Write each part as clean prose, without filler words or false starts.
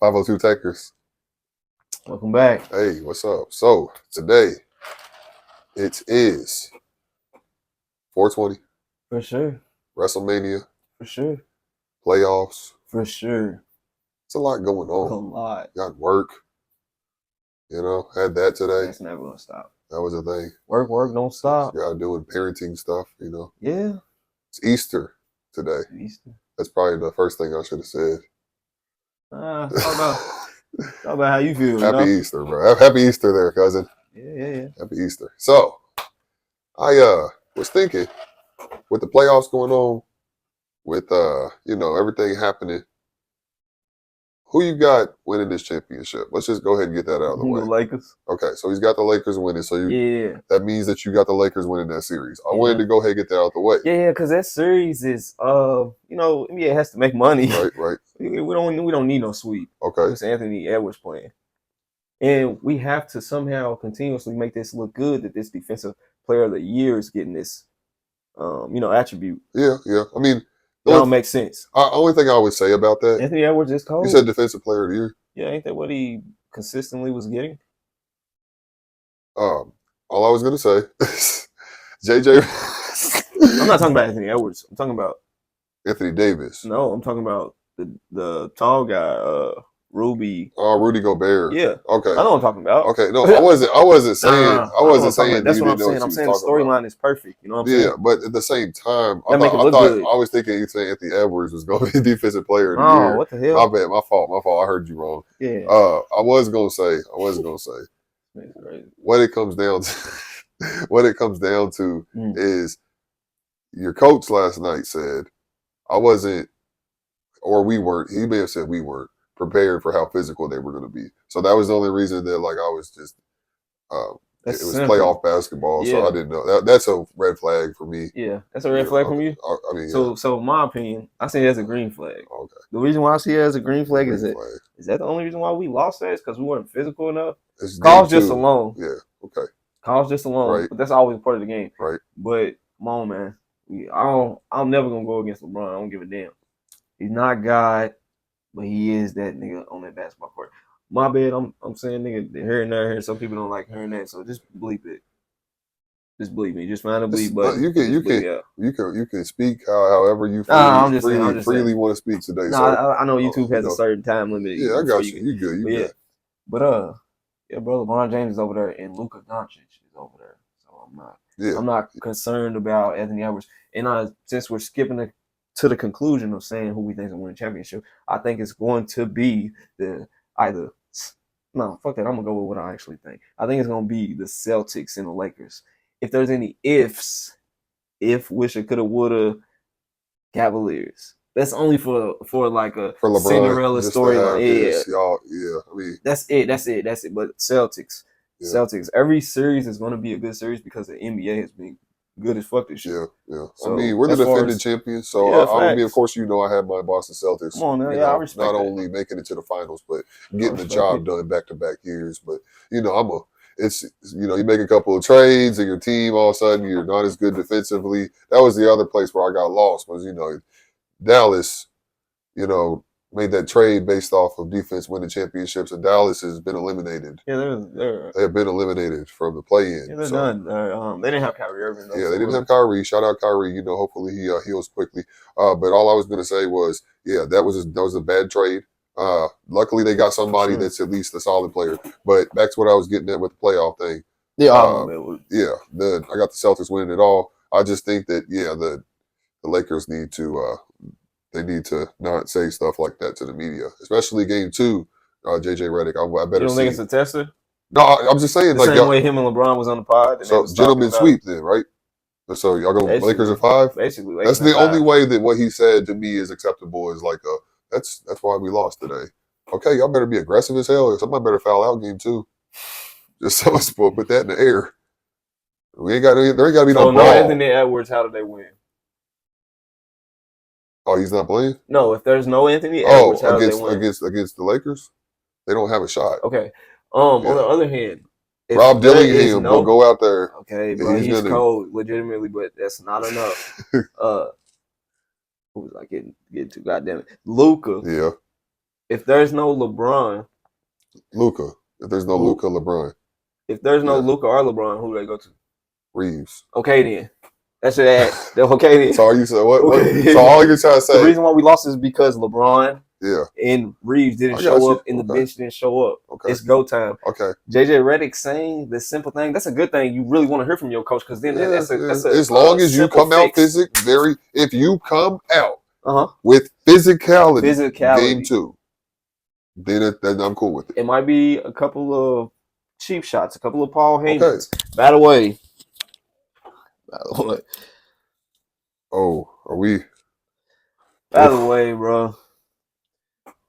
502 Takers. Welcome back. Hey, what's up? So, today, it is 420, For sure. WrestleMania, For sure. playoffs. For sure. It's a lot going A on. lot. Got work. Had that today. That's never going to stop. That was a thing. Work, don't stop. Got doing parenting stuff, Yeah. It's Easter today. Easter. That's probably the first thing I should have said. Talk about how you feel. Happy Easter, bro. Happy Easter there, cousin. Yeah. Happy Easter. So, I was thinking, with the playoffs going on, with everything happening, who you got winning this championship? Let's just go ahead and get that out of the way. The Lakers. Okay, so he's got the Lakers winning. So that means that you got the Lakers winning that series. I wanted to go ahead and get that out of the way. Yeah, because that series is NBA has to make money. Right. we don't need no sweep. Okay. It's Anthony Edwards playing. And we have to somehow continuously make this look good that this defensive player of the year is getting this attribute. Yeah. I mean, it don't make sense. Only thing I would say about that, Anthony Edwards is cold. You said defensive player of the year. Yeah, ain't that what he consistently was getting? All I was gonna say, JJ. I'm not talking about Anthony Edwards. I'm talking about Anthony Davis. No, I'm talking about the tall guy, Rudy. Oh, Rudy Gobert. Yeah. Okay. I know what I'm talking about. Okay. No, I wasn't saying. I wasn't saying. That's what I'm saying. I'm saying the storyline is perfect. You know what I'm saying? Yeah, but at the same time, I was thinking you saying Anthony Edwards was going to be defensive player of the year. Oh, what the hell? My bad. My fault. I heard you wrong. Yeah. I was gonna say. What it comes down to, is your coach last night said I wasn't, or we weren't. He may have said we weren't prepared for how physical they were going to be. So that was the only reason that I was just. It was simple. Playoff basketball, so I didn't know. That's a red flag for me. Yeah, that's a red flag from you. I mean, so in my opinion, I see it as a green flag. Okay. The reason why I see it as a green flag is that the only reason why we lost that is because we weren't physical enough. Calls just alone. Yeah. Okay. Calls just alone. Right. But that's always part of the game. Right. But come on, man. I'm never gonna go against LeBron. I don't give a damn. He's not God, but he is that nigga on that basketball court. My bad, I'm saying nigga here and there. Some people don't like hearing that, so just bleep it. Just bleep me. Just find a bleep button. You can speak however you freely want to speak today. No, I know YouTube has a certain time limit. Yeah, I got you. You good. You good. But bro, LeBron James is over there and Luka Doncic is over there. So I'm not concerned about Anthony Edwards. And since we're skipping to the conclusion of saying who we think is going to win the championship, I think it's going to be no, fuck that. I'm going to go with what I actually think. I think it's going to be the Celtics and the Lakers. If there's any ifs, wisha, coulda, woulda, Cavaliers. That's only for LeBron, Cinderella storyline. I mean, that's it. But Celtics. Every series is going to be a good series because the NBA has been good as fuck this year. Yeah. So, I mean, we're the defending champions, so I mean, of course, I have my Boston Celtics. Come on, now. I respect not that. Only making it to the finals, but getting the job done back-to-back years. But you make a couple of trades, and your team all of a sudden you're not as good defensively. That was the other place where I got lost was Dallas, made that trade based off of defense winning championships, and Dallas has been eliminated. Yeah, they have been eliminated from the play-in. Yeah, they're done. They didn't have Kyrie Irving. Yeah, they didn't have Kyrie. Shout out Kyrie. Hopefully he heals quickly. But all I was going to say was, that was a bad trade. Luckily they got somebody that's at least a solid player. But back to what I was getting at with the playoff thing. Yeah, I got the Celtics winning it all. I just think that the Lakers need to. They need to not say stuff like that to the media, especially Game 2. JJ Redick, I better. You don't think it's a tester? No, I'm just saying. The same way him and LeBron was on the pod. So gentlemen sweep then, right? So y'all go Lakers at 5. Basically, that's the only way that what he said to me is acceptable. Is that's why we lost today. Okay, y'all better be aggressive as hell. Somebody better foul out Game 2. Just so us put that in the air. There ain't got to be no brawl. Anthony Edwards, how did they win? Oh, he's not playing? No, if there's no Anthony Edwards, how do they win? Against the Lakers, they don't have a shot. Okay. On the other hand, Rob Dillingham will go out there. Okay, but he's cold, legitimately, but that's not enough. Who was I getting to? Goddamn it, Luka. Yeah. if there's no LeBron, Luka. If there's no Who? Luka, LeBron. if there's no Yeah. Luka or LeBron, who do they go to? Reeves. Okay then. That's your ass. Okay then. So are you saying what? Okay. So all you're trying to say? The reason why we lost is because LeBron Yeah. and Reeves didn't I got show you. up and the Okay. bench didn't show up. Okay. It's go time. Okay. JJ Redick saying the simple thing, that's a good thing. You really want to hear from your coach because then that's a as long as you simple come out fix. if you come out Uh-huh. with physicality, game 2, then I'm cool with it. It might be a couple of cheap shots, a couple of Paul Heymans. Okay. By the way. Oh, are we? By the way, bro.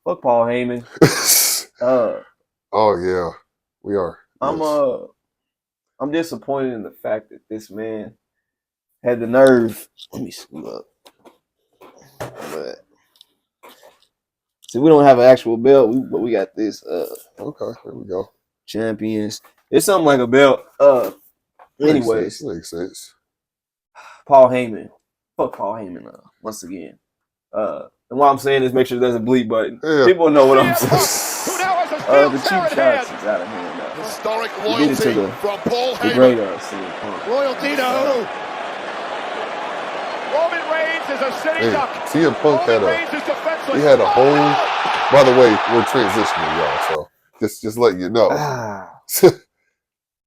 Fuck Paul Heyman. Oh yeah, we are. Yes. I'm disappointed in the fact that this man had the nerve. Let me screw up. But see, we don't have an actual belt, but we got this. Okay, there we go. Champions. It's something like a belt. Anyways, makes sense. Paul Heyman. Fuck Paul Heyman. Once again. And what I'm saying is make sure there's a bleep button. Yeah. People know what I'm saying. The cheap shots is out of hand now. Historic We did it to loyalty from Paul the Heyman. great CM Punk. Loyalty to who? Roman Reigns is a city duck. CM Punk he had a whole. By the way, we're transitioning, y'all. So just letting you know,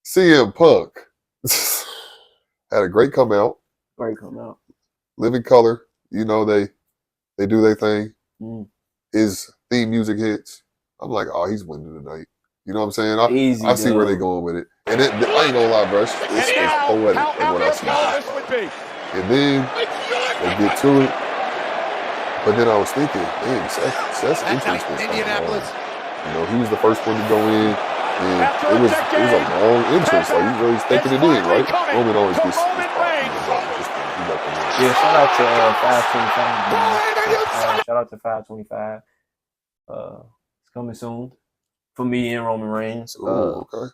CM Punk had a great come out. Great come out. Living Color, you know they do their thing. Mm. His theme music hits. I'm like, oh, he's winning tonight. You know what I'm saying? I see where they're going with it. And I ain't gonna lie, bro. It's poetic in what I see. And then they get to it. But then I was thinking, dang, Seth's entrance was Indianapolis. You know, he was the first one to go in. And it was a long entrance. Like, you really thinking it in, right? Roman always gets Yeah, shout out to 525. Shout out to 525. It's coming soon for me and Roman Reigns. Okay.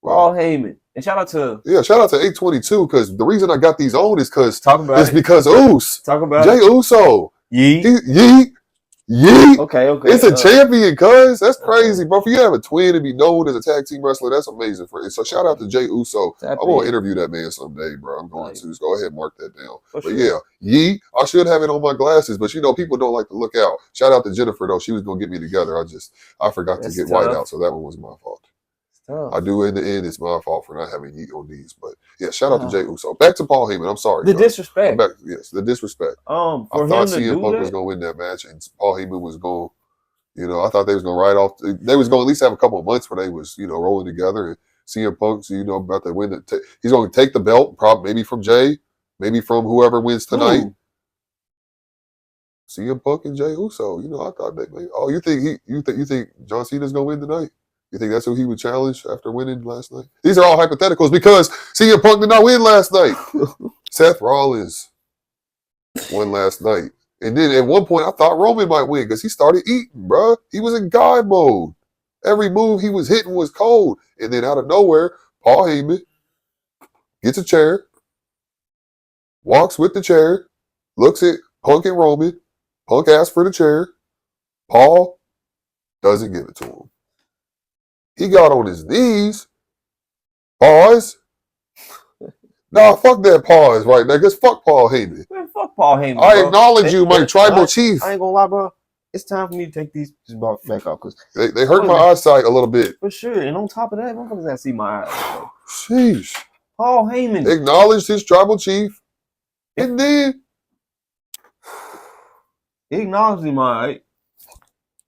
Paul Heyman. And shout out to 822 because the reason I got these on is because because Uso. Talk about Jey Uso. Yee. Okay. It's a champion, cuz. That's crazy, bro. If you have a twin and be known as a tag team wrestler, that's amazing for it. So shout out to Jey Uso. I'm going to interview that man someday, bro. I'm going to. So go ahead and mark that down. But yeah, Yee. I should have it on my glasses, but people don't like to look out. Shout out to Jennifer, though. She was going to get me together. I forgot to get white out, so that one was my fault. I do in the end. It's my fault for not having Yeet on these, but yeah, shout out to Jey Uso. Back to Paul Heyman. I'm sorry. The disrespect. Yes, the disrespect. I thought CM Punk was going to win that match, and Paul Heyman was going. I thought they was going to ride off. They was going to at least have a couple of months where they was rolling together. And CM Punk's about to win it. He's going to take the belt, probably maybe from Jay, maybe from whoever wins tonight. CM Punk and Jey Uso. I thought they. Oh, you think you think John Cena's going to win tonight? You think that's who he would challenge after winning last night? These are all hypotheticals because CM Punk did not win last night. Seth Rollins won last night. And then at one point, I thought Roman might win because he started eating, bro. He was in God mode. Every move he was hitting was cold. And then out of nowhere, Paul Heyman gets a chair, walks with the chair, looks at Punk and Roman. Punk asks for the chair. Paul doesn't give it to him. He got on his knees. Pause. Nah, fuck that pause right there. Because fuck Paul Heyman. Man, fuck Paul Heyman. I acknowledge you, my tribal chief. I ain't gonna lie, bro. It's time for me to take these back off because they hurt my eyesight a little bit. For sure. And on top of that, motherfuckers gotta see my eyes. Bro. Sheesh. Paul Heyman acknowledged his tribal chief. And then he acknowledged him, all right.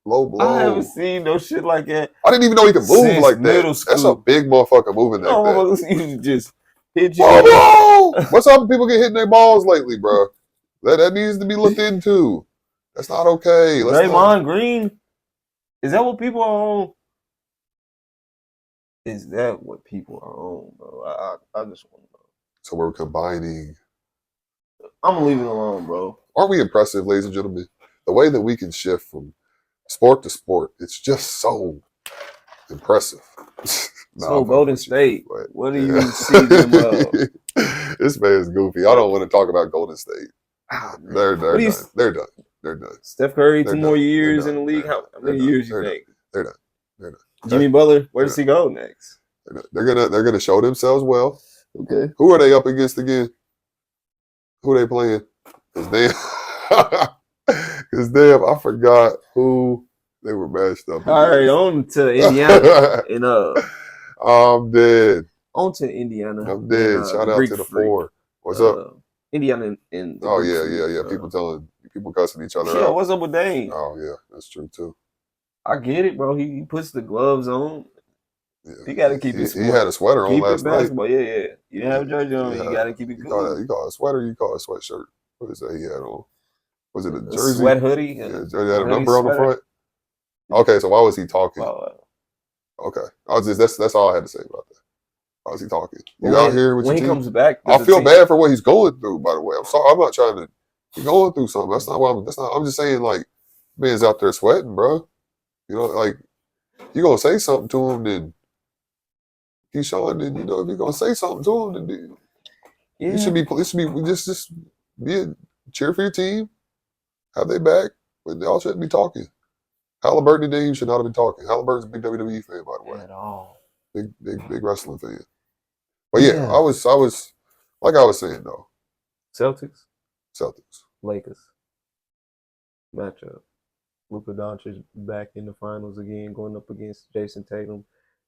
Low blow. I haven't seen no shit like that. I didn't even know he could move like that. That's a big motherfucker moving like that. You just hit you. Whoa! What's up with people get hit in their balls lately, bro? That needs to be looked into. That's not okay. Draymond Green? Is that what people are on? Is that what people are on, bro? I just want to know. So we're combining. I'm going to leave it alone, bro. Aren't we impressive, ladies and gentlemen? The way that we can shift from sport to sport, it's just so impressive. So Golden State, what do you see them This man's goofy. I don't want to talk about Golden State. They're done. They're done. They're done. Steph Curry, They're 2 more done. years They're in the done. league. They're How done. many They're years done. you think? They're done. They're done. Jimmy Butler, where does he go next? They're gonna show themselves well. Okay. Who are they up against again? Who are they playing? Because damn, I forgot who they were matched up All right, against. on to Indiana. And I'm dead. on to Indiana. I'm dead. And, Shout the out Greek to the Freak. 4. What's up? Indiana and the Oh Greek yeah, Freak. People cussing each other Yeah, out. what's up with Dane? Oh yeah, that's true too. I get it, bro. He puts the gloves on. Yeah. He got to keep it He had a sweater on keep last it night. basketball. Yeah. You didn't have a jersey on. You got to keep it You cool. call it a sweater. You call it a sweatshirt. What is that he had on? Was it a A jersey? sweat hoodie. Yeah, A jersey had a hoodie number on the sweater. front. Okay, so why was he talking? Well, Okay, that's all I had to say about that. Why was he talking? You when, out here with when your he team? comes back, I feel bad for what he's going through. By the way, I'm sorry. I'm not trying to. He's going through something. That's not what I'm. That's not. I'm just saying, like, man's out there sweating, bro. You know, like, you gonna say something to him, then Keyshawn, then if you're gonna say something to him, then it should be. Just be a cheer for your team, have their back, but they all shouldn't be talking. Halliburton and Dame should not have been talking. Halliburton's a big WWE fan, by the way. At all. Big wrestling fan. But yeah, I was like I was saying though. Celtics, Lakers matchup. Luka Doncic back in the finals again, going up against Jason Tatum,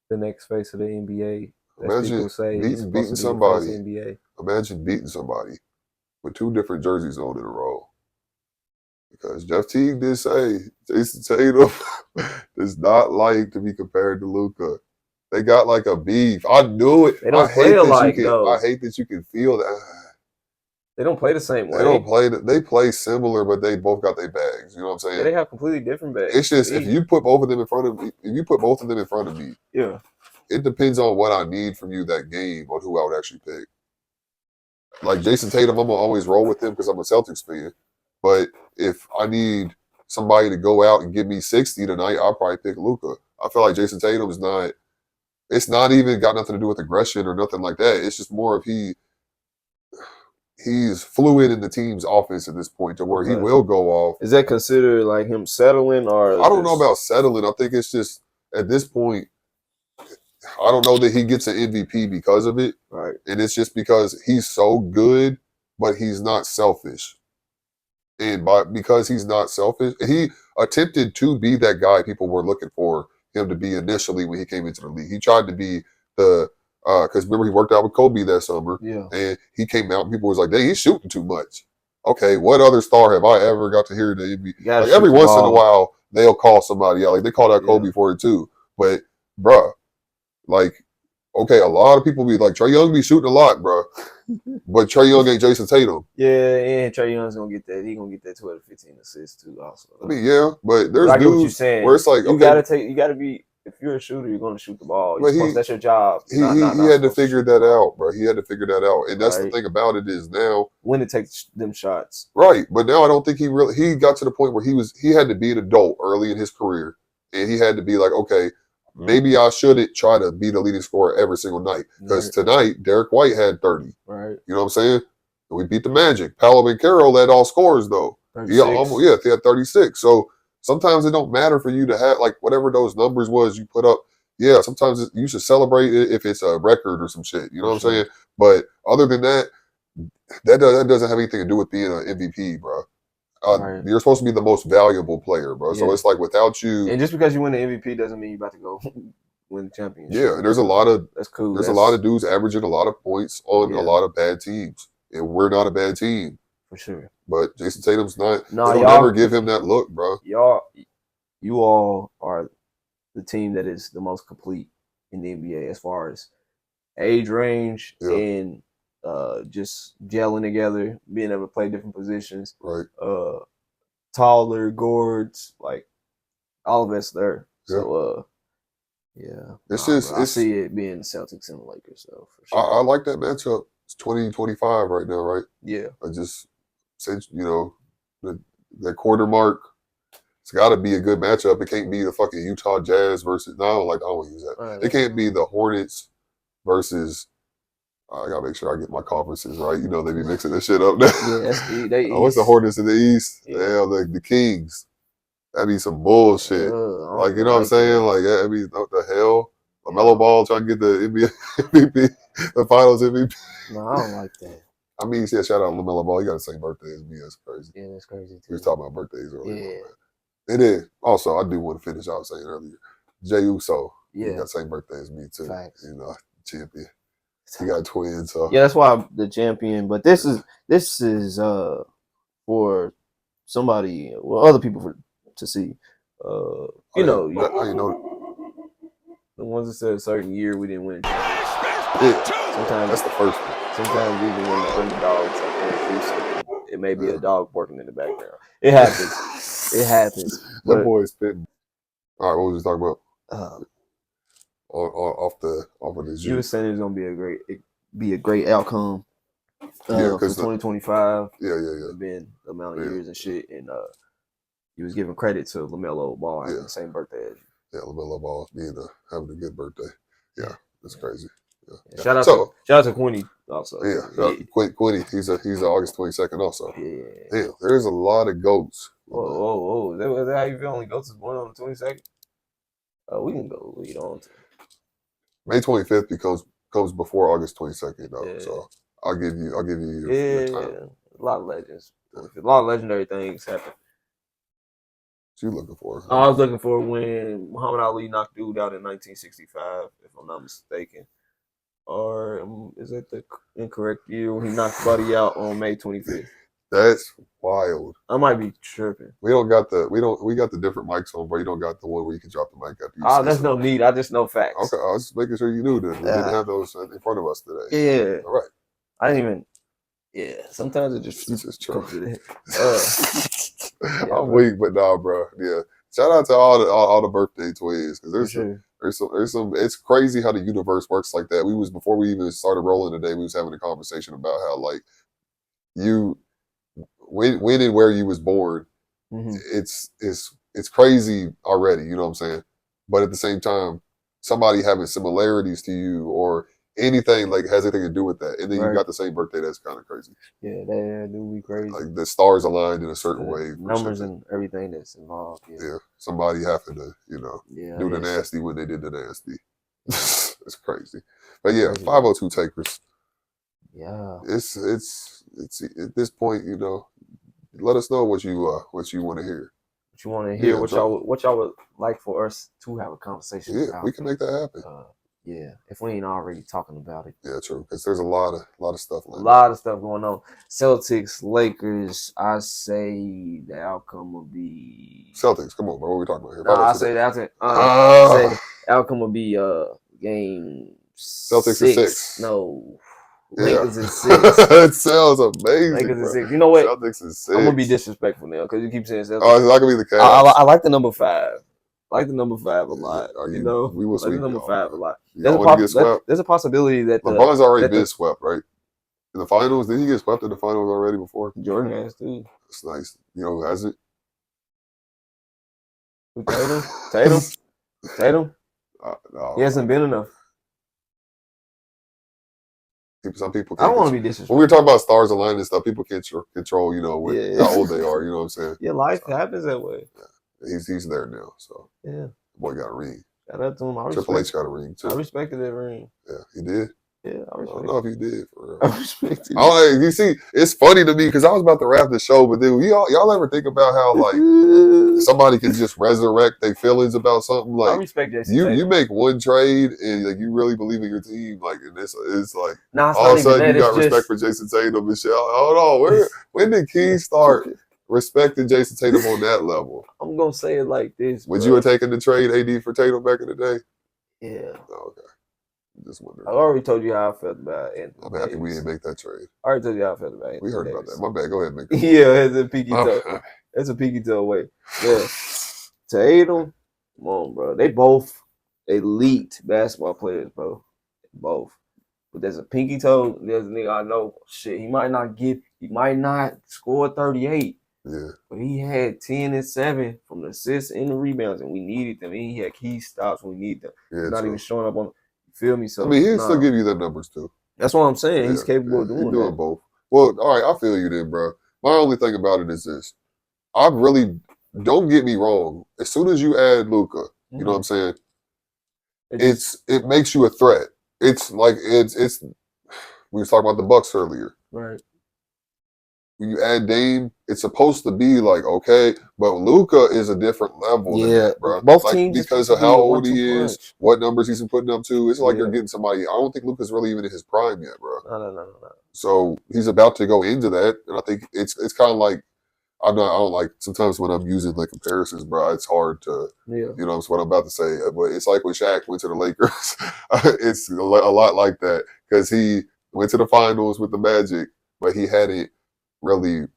the next face of the NBA. Imagine people say he's supposed to be beating the somebody. face of the NBA. Imagine beating somebody with 2 different jerseys on in a row. Because Jeff Teague did say Jason Tatum does not like to be compared to Luka. They got like a beef. I knew it. They don't play alike, though. I hate that you can feel that. They don't play the same way. They don't play. They play similar, but they both got their bags. You know what I'm saying? Yeah, they have completely different bags. It's just if you put both of them in front of me, yeah, it depends on what I need from you that game on who I would actually pick. Like Jason Tatum, I'm gonna always roll with him because I'm a Celtics fan. But if I need somebody to go out and give me 60 tonight, I'll probably pick Luka. I feel like Jason Tatum is not. It's not even got nothing to do with aggression or nothing like that. It's just more of he's fluid in the team's offense at this point to where he will go off. Is that considered like him settling or? I don't know about settling. I think it's just at this point. I don't know that he gets an MVP because of it. Right. And it's just because he's so good, but he's not selfish. And because he's not selfish, he attempted to be that guy people were looking for him to be initially when he came into the league. He tried to be because remember he worked out with Kobe that summer. Yeah. And he came out and people was like, dang, he's shooting too much. Okay, what other star have I ever got to hear the NBA? Like every once in a while, they'll call somebody out. Like they called out Kobe for it too. But, bruh, like, okay, a lot of people be like, Trae Young be shooting a lot, bruh. But Trae Young ain't Jason Tatum. Yeah, and Trae Young's gonna get that. He gonna get that 12 to 15 assists too. Also, I mean, yeah, but there's I get what you're dudes saying. where it's like you gotta be. If you're a shooter, you're gonna shoot the ball. That's your job. He had to figure that out, bro. He had to figure that out, and that's the thing about it is now when to take them shots. Right, but now I don't think he got to the point where he had to be an adult early in his career, and he had to be like, okay, maybe I shouldn't try to be the leading scorer every single night because tonight Derek White had 30. Right. You know what I'm saying? And we beat the Magic. Paolo and Carroll led all scorers though. 36. They had 36. So sometimes it don't matter for you to have like whatever those numbers was you put up. Yeah, sometimes you should celebrate it if it's a record or some shit. You know what I'm saying? But other than that, that doesn't have anything to do with being an MVP, bro. You're supposed to be the most valuable player, bro. So it's like without you, and just because you win the MVP doesn't mean you're about to go win the championship. Yeah, and there's a lot of that's cool. There's a lot of dudes averaging a lot of points on a lot of bad teams, and we're not a bad team for sure. But Jason Tatum's not. No, they'll never give him that look, bro. You all are the team that is the most complete in the NBA as far as age range and just gelling together, being able to play different positions. Right. Taller, guards, like all of us there. So I see it being the Celtics and the Lakers, so for sure. I like that matchup. It's 20-25 right now, right? Yeah. I just said, that quarter mark. It's got to be a good matchup. It can't be the fucking Utah Jazz versus. No, I don't want to use that. It can't be the Hornets versus I gotta make sure I get my conferences right. You know they be mixing this shit up now. Yeah, they What's the East. Hornets in the East? Yeah. Hell, the Kings. That be some bullshit. I don't Like, you even know what I'm like saying? that. Like, I mean, what the hell? Yeah. LaMelo Ball trying to get the NBA MVP, the Finals MVP. No, I don't like that. I mean, yeah, shout out LaMelo Ball. He got the same birthday as me. That's crazy. Yeah, that's crazy too. We was talking about birthdays earlier. Yeah. And then, also, I do want to finish. I was saying earlier, Jay Uso. He Yeah. got the same birthday as me too. Facts. You know, champion. He got twins. So Yeah, that's why I'm the champion. But this is for somebody, well, other people to see. You know, how you know? the ones that said a certain year we didn't win. Yeah, Sometimes that's the first one. Sometimes even when the underdogs are going through something, it may be a dog barking in the background. It happens. It happens. That But boy is spitting. All right, what was we talking about? Off of the you Jew. were saying it's gonna be a great outcome Yeah, for 'cause 2025. Yeah. It's been the amount of Yeah. years and shit, and he was giving credit to LaMelo Ball having Yeah. the same birthday as you. Yeah, LaMelo Ball having a good birthday. Yeah, that's crazy. Yeah. Shout out to Quinny also. Yeah, Quinny. He's August 22nd also. Yeah. Damn, there's a lot of goats. Whoa. Is that how you feel? Only goats is born on the 22nd? We can go lead on to. May 25th comes before August 22nd though. Yeah. So I'll give you your time. A lot of legends. A lot of legendary things happen. What you looking for? I was looking for when Muhammad Ali knocked dude out in 1965, if I'm not mistaken. Or is that the incorrect year when he knocked Buddy out on May 25th? That's wild. I might be tripping. We got the different mics on, but you don't got the one where you can drop the mic after you say There's something. no need. I just know facts. Okay, I was just making sure you knew that. We didn't have those in front of us today. Yeah. All right. I didn't even. Yeah. Sometimes it just It's just true. comes to that. I'm weak, but nah, bro. Yeah. Shout out to all the birthday twins because there's some. It's crazy how the universe works like that. Before we even started rolling today, we was having a conversation about how like when and where you was born, it's crazy already. You know what I'm saying? But at the same time, somebody having similarities to you or anything like has anything to do with that, and then you got the same birthday. That's kind of crazy. Yeah, that do be crazy. Like the stars aligned in a certain way. Numbers and everything that's involved. Yeah, somebody having to do the nasty when they did the nasty. It's crazy. But yeah, 502 takers. Yeah, It's at this point, let us know what you want to hear. What you want to hear? Yeah, what y'all would like for us to have a conversation Yeah, about? we can make that happen. Yeah, if we ain't already talking about it. Yeah, true. Because there's a lot of stuff. A lot of stuff going on. Celtics, Lakers. I say the outcome will be Celtics. Come on, bro. What are we talking about here? I say the outcome. I say the outcome will be game Celtics in 6. No. Yeah. Lakers in 6. It sounds amazing. Lakers in bro. 6. You know what? Celtics in 6. I'm gonna be disrespectful now because you keep saying Celtics. Oh, it's not gonna be the Cavs. I like the number 5. I like the number 5 a lot. We will like sweep the number 5 a lot. There's a possibility that LeBron's already been swept, right? In the finals, did he get swept in the finals already before? Jordan has too. It's nice. You know who hasn't? Tatum. No, He hasn't been enough. Some people. I don't want to be disrespectful. When we were talking about stars aligning and stuff, people can't control, how old they are. You know what I'm saying? Yeah, life happens that way. Yeah. He's there now, so yeah. The boy got a ring. Shout out to him. Triple H got a ring too. I respected that ring. Yeah, he did. Yeah, I don't know if he did. For real. I respect it. You see, it's funny to me because I was about to wrap the show, but then y'all ever think about how like somebody can just resurrect their feelings about something? Like I respect Jason you make one trade and like you really believe in your team, like and it's like nah, all of a sudden you got respect for Jason Tatum and shit. Hold on, when did Keys start respecting Jason Tatum on that level? I'm gonna say it like this. Would you have taken the trade AD for Tatum back in the day? Yeah. Oh, okay. Just wondering. I already told you how I felt about it. I'm happy we didn't make that trade. I already told you how I felt about it. We heard about that. My bad. Go ahead and make that. Yeah, it's a peaky toe. It's a peaky toe away. Yeah. Tatum, come on, bro. They both elite basketball players, bro. Both. But there's a pinky toe. There's a nigga I know. Shit, he might not score 38. Yeah. But he had 10 and 7 from the assists and the rebounds, and we needed them. And he had key stops when we need them. Yeah, not even showing up on. Feel me? So I mean, he'll still give you them numbers too. That's what I'm saying. He's Yeah, capable of he's doing doing that. both. Well, all right, I feel you then, bro. My only thing about it is this: I really don't get me wrong. As soon as you add Luca, you know what I'm saying? It makes you a threat. It's like it's. We was talking about the Bucks earlier. right. When you add Dame, it's supposed to be like okay, but Luca is a different level than Yeah, that, bro. both Like teams are because supposed of to be how a old he 1-2 is, punch. what numbers he's been putting up to, it's like you're Yeah. getting somebody. I don't think Luca's really even in his prime yet, bro. No. So he's about to go into that, and I think it's kind of like I don't like sometimes when I'm using like comparisons, bro. It's hard to Yeah. you know that's what I'm about to say, but it's like when Shaq went to the Lakers. It's a lot like that because he went to the finals with the Magic, but he hadn't really.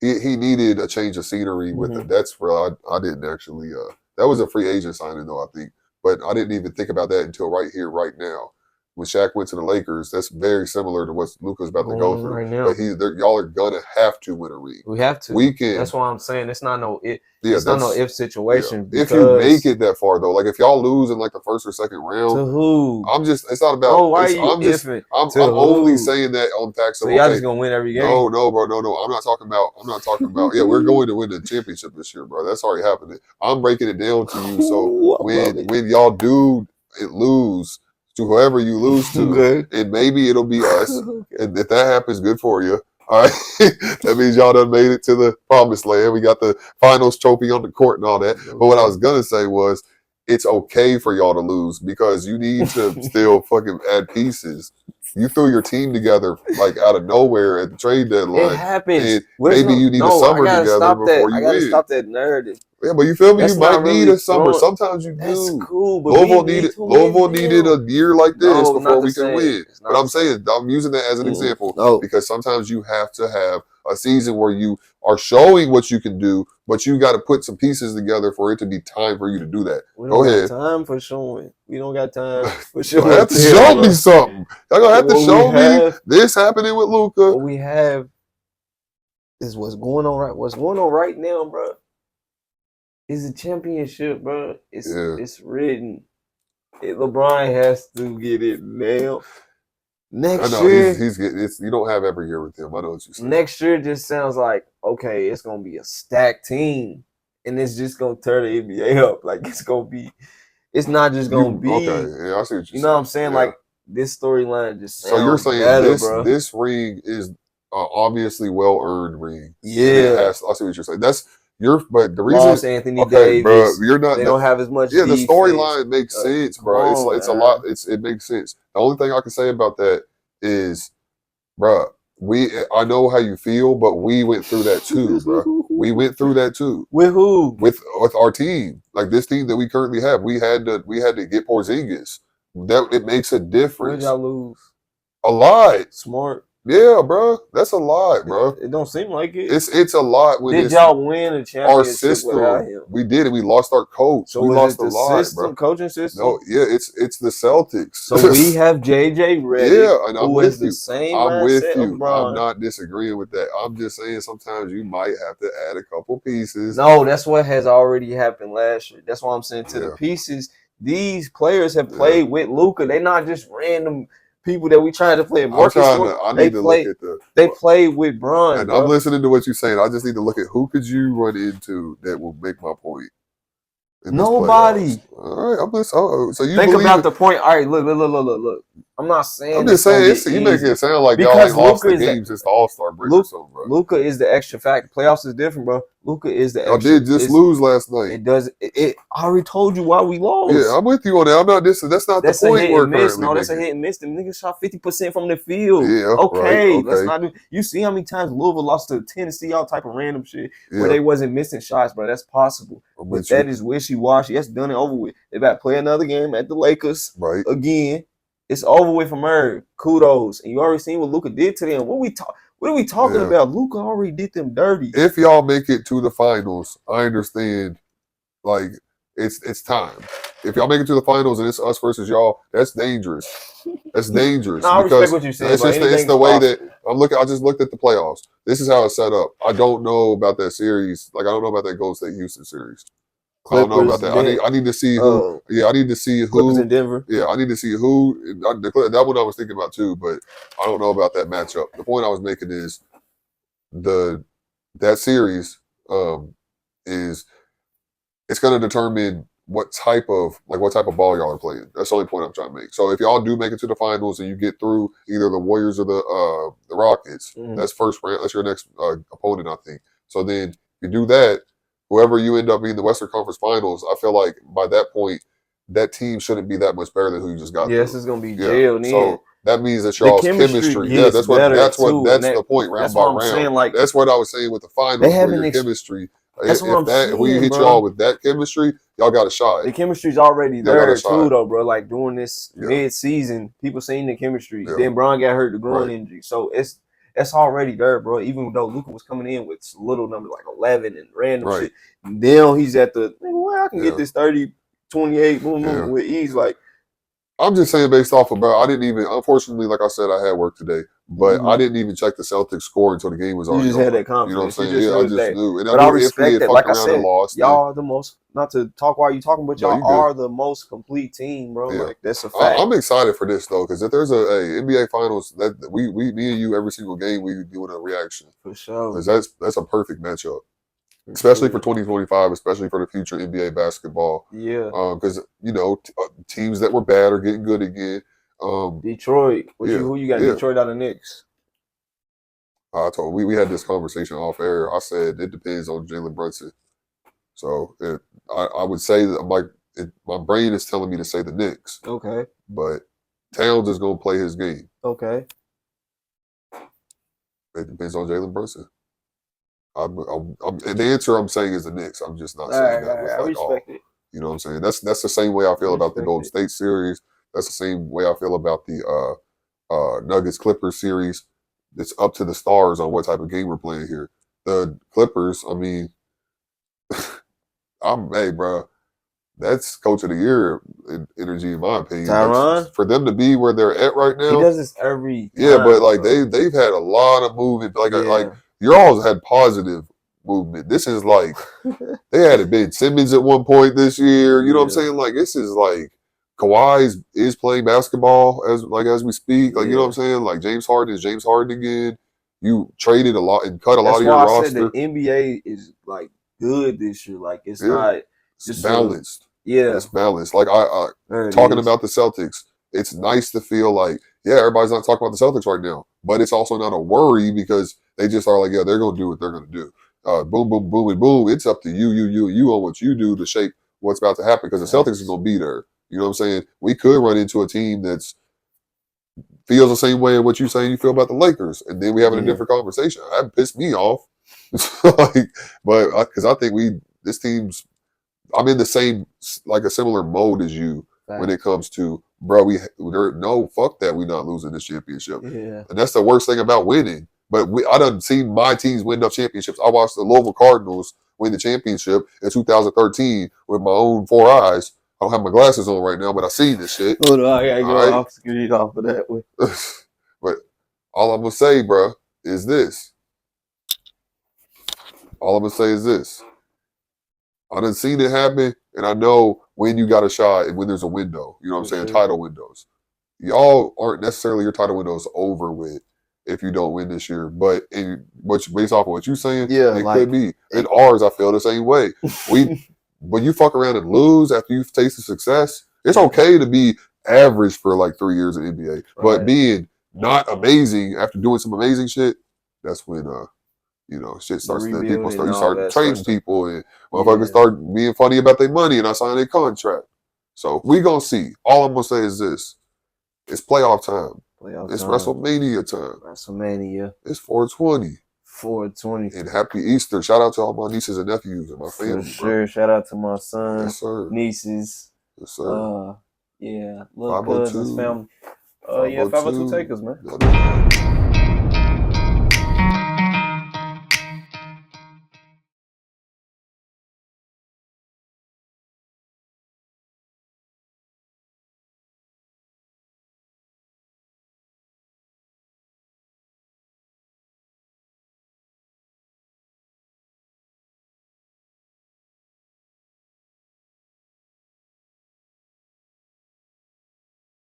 He needed a change of scenery with it. That's where I didn't actually. That was a free agent signing though, I think, but I didn't even think about that until right here, right now. When Shaq went to the Lakers, that's very similar to what Luka's about to go Going on through. right now. But y'all are gonna have to win a ring. We have to. We can. That's why I'm saying it's not no it. Yeah, It's not no that's if situation. yeah. If you make it that far though, like if y'all lose in like the first or second round, to who? I'm just. It's not about. Oh, why are you I'm just. ifing? I'm To only who? saying that on facts So of y'all okay. just gonna win every game? No, bro, no. I'm not talking about. Yeah, we're going to win the championship this year, bro. That's already happening. I'm breaking it down to you. So Ooh, I love it. when y'all do lose to whoever you lose to, Okay. and maybe it'll be us, Okay. and if that happens, good for you. All right, that means y'all done made it to the promised land. We got the finals trophy on the court and all that. But what I was gonna say was, it's okay for y'all to lose because you need to still fucking add pieces. You threw your team together like out of nowhere at the trade deadline. It happens. And Where's maybe you need a I summer gotta together stop that. before you I gotta win. stop that narrative. Yeah, but you feel me? That's You might not need really a summer. throwing- Sometimes you That's do. cool, but Louisville we needed too many Louisville needed bills. a year like this No, before not we the can same. win. It's not But I'm the same. saying I'm using that as an example No. because sometimes you have to have a season where you are showing what you can do, but you got to put some pieces together for it to be time for you to do that. We Go don't ahead. got time for showing. We don't got time for You showing. have to show me something. Y'all gonna have to show me this happening with Luka. What we have is what's going on right. What's going on right now, bro? Is a championship, bro. It's written. LeBron has to get it now. I Next know year, he's getting. You don't have every year with him. I know what you're saying. next year just sounds like okay. It's gonna be a stacked team, and it's just gonna tear the NBA up. Like it's gonna be. It's not just gonna be. Okay, yeah, I see what you're You know what I'm saying? Yeah. Like this storyline just sounds So you're saying better, bro. this ring is obviously well earned ring. Yeah. I see what you're saying. But the Lost reason, Anthony okay, Davis. bro, you're not. They don't have as much. Yeah, the defense. storyline makes sense, bro. on, It's a lot. It makes sense. The only thing I can say about that is, bro, I know how you feel, but we went through that too, bro. We went through that too. With who? With our team, like this team that we currently have, we had to get Porzingis. That it makes a Where'd difference. y'all lose? A lot. Smart. Yeah, bro. That's a lot, bro. It don't seem like it. It's a lot when Did it's y'all win a our championship without system. him? We did it. We lost our coach. So we is lost it the a lot, system, bro. coaching system? No, yeah, it's the Celtics. So we have JJ Redick, yeah, and I'm who with is you. the same I'm with mindset you. of Bron. I'm not disagreeing with that. I'm just saying sometimes you might have to add a couple pieces. No, that's what has already happened last year. That's why I'm saying to the pieces. These players have played with Luka. They're not just random people that we trying to play. They play with Bron. And bro. I'm listening to what you're saying. I just need to look at who could you run into that will make my point. Nobody. All right, I'm listening. So you think about the point. All right, look. I'm not saying. I'm just saying you making it sound like y'all ain't lost the game since the All-Star break or something, bro. Luka is the extra factor. Playoffs is different, bro. Luka is the extra. Y'all did just lose last night. It does. I already told you why we lost. Yeah, I'm with you on that. I'm not this. That's not the point we're currently No, that's a hit and miss. Them niggas shot 50% from the field. Yeah, okay. Right, Let's not do. You see how many times Louisville lost to Tennessee, all type of random shit where they wasn't missing shots, bro. That's possible. But that is wishy-washy. That's done and over with. They about to play another game at the Lakers again. It's over with from her. Kudos. And you already seen what Luka did to them. What are we talking about? Luka already did them dirty. If y'all make it to the finals, I understand. Like it's time. If y'all make it to the finals and it's us versus y'all, that's dangerous. That's dangerous. I respect what you're saying. It's the way that I'm looking. I just looked at the playoffs. This is how it's set up. I don't know about that series. Like I don't know about that Golden State Houston series. I don't know about Clippers, that. I need to see who. Yeah, I need to see Clippers who. in Denver. Yeah, I need to see who. That one I was thinking about too, but I don't know about that matchup. The point I was making is that series is it's going to determine what type of ball y'all are playing. That's the only point I'm trying to make. So if y'all do make it to the finals and you get through either the Warriors or the Rockets, that's first round. That's your next opponent, I think. So then if you do that, whoever you end up being the Western Conference Finals, I feel like by that point that team shouldn't be that much better than who you just got. Yes, through. it's gonna be Yeah. jailed in. So that means that The y'all's chemistry Yeah, gets that's better that's too, the point. Round that's by what I'm round. saying, like, that's what I was saying with the finals. they Where haven't your ex- chemistry. That's what I'm If we saying, hit bro. y'all with that chemistry, y'all got a shot. The chemistry's already Y'all got a there shot. too, though, bro. Like during this Yeah. mid-season, people seen the chemistry. Yeah. Then Bron got hurt, the groin Right. injury, so it's already there, bro. Even though Luka was coming in with little numbers like 11 and random Right. shit, now he's at the well, I can Yeah. get this 30, 28, boom, boom Yeah. with ease. Like, I'm just saying based off of, bro, I didn't even, unfortunately, like I said, I had work today, but I didn't even check the Celtics score until the game was you already just over. had that You know what I'm confidence. You saying? just Yeah, knew I it just that. knew. And But I I knew if we respect had that. fucked Like I around and said, lost, y'all are the most. Not to talk while you talking, but No, y'all you good. are the most complete team, bro. Yeah. Like that's a fact. I'm excited for this though, because if there's a NBA Finals, that me and you every single game we doing a reaction, for sure. because that's a perfect matchup, especially for sure. 2025, especially for the future NBA basketball. Yeah. Because teams that were bad are getting good again. Detroit. Yeah, Who you got? yeah. Detroit out of Knicks. I told we had this conversation off air. I said it depends on Jalen Brunson. So I would say that my brain is telling me to say the Knicks, Okay. but Towns is going to play his game. Okay. It depends on Jalen Brunson. The answer I'm saying is the Knicks. I'm just not All saying right, that with I like all. respect it. You know what I'm saying? That's the same way I feel about the respect Golden it. State series. That's the same way I feel about the Nuggets Clippers series. It's up to the stars on what type of game we're playing here. The Clippers, I mean, hey, bro, that's coach of the year energy in my opinion. Tyronn? For them to be where they're at right now, He does this every time. yeah, but like bro. they've had a lot of movement. Like Yeah. you all had positive movement. This is like they had Ben Simmons at one point this year. You know what I'm Yeah. saying? Like this is like Kawhi is playing basketball as we speak. Like you know what I'm saying? Like James Harden is James Harden again. You traded a lot and cut a lot of your That's why I roster. said the NBA is like good this year. Like it's Yeah. not It's just balanced. yeah. It's balanced. Like I There it talking is. about the Celtics, it's nice to feel like, yeah, everybody's not talking about the Celtics right now, but it's also not a worry because they just are like, yeah, they're going to do what they're going to do. Boom, boom, boom, and boom. It's up to you on what you do to shape what's about to happen because the Celtics is going to be there. You know what I'm saying? We could run into a team that's feels the same way as what you saying you feel about the Lakers, and then we having a different conversation. That pissed me off. But because I think this team's I'm in the same like a similar mode as you when it comes to bro. Fuck that. We not losing this championship. Yeah. And that's the worst thing about winning. But I done seen my teams win enough championships. I watched the Louisville Cardinals win the championship in 2013 with my own 4 eyes. I don't have my glasses on right now, but I seen this shit. Hold on, I gotta go All right? off screen off of that way. But all I'm gonna say, bro, is this. All I'm gonna say is this. I done seen it happen, and I know when you got a shot and when there's a window. You know what I'm saying? sure. Title windows. Y'all aren't necessarily your title windows over with if you don't win this year. But based off of what you're saying, Yeah, it like, could be. And ours, I feel the same way. When you fuck around and lose after you've tasted success, it's okay to be average for like 3 years in NBA. But being not amazing after doing some amazing shit, that's when shit starts. People start trading people, and motherfuckers start being funny about their money, and I sign their contract. So we gonna see. All I'm gonna say is this: it's playoff time. It's WrestleMania time. WrestleMania. It's 420. 420. And happy Easter! Shout out to all my nieces and nephews and my family. For sure. Bro. Shout out to my son, yes, sir. Nieces. Yes, sir. Yeah, little cousins, family. 502 502 takers, man.